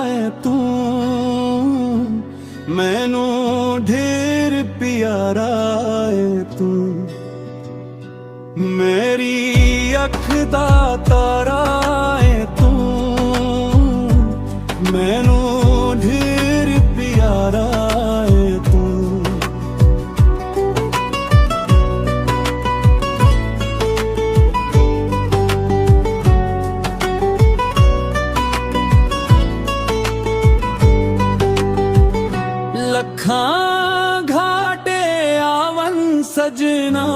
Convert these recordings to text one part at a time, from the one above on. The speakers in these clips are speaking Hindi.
है तू, मैनू ढेर प्यारा है तू। मेरी अख दा तारा है तू, मैनू ढेर प्यारा है तू। लखां घाटे आवन सजना,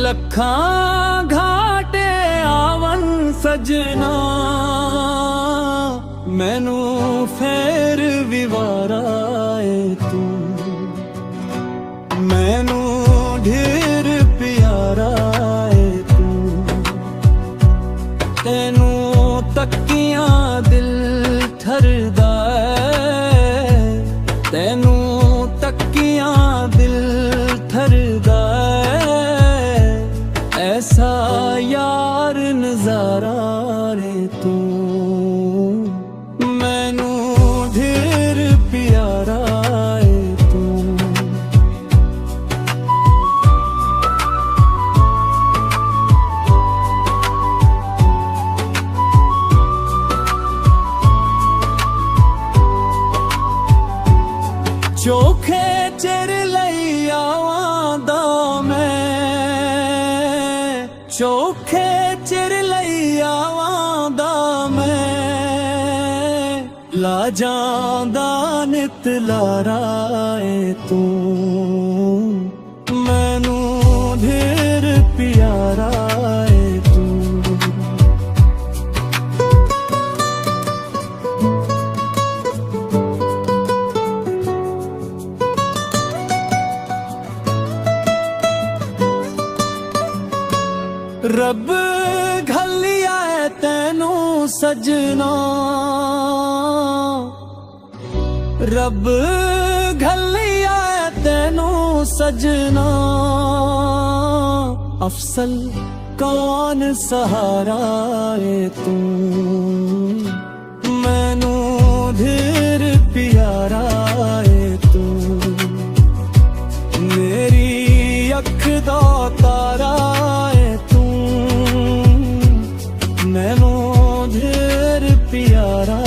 लखां घाटे आवन सजना, मैनू फेर विवारा है तू, मैनू ढेर प्यारा है तू। तेनू तकिया दिल ठरदा है, तेनू तकिया दिल ठरदा है। ऐसा यार नजारा रे तू, मैनू ढेर प्यारा है तू। चोखे चिर लई आवांदा मैं, चोखे चिर लई आवांदा मैं। ला जांदा नित लारा है तू, मैनू ढेर प्यारा है तू। रब घलिया है तैनू सजना, रब घलिया है तैनू सजना। अफसल कौन सहारा है तू, मैनू ढेर प्यारा है तू। मेरी अख दा तारा है तू, मैनू ढेर प्यारा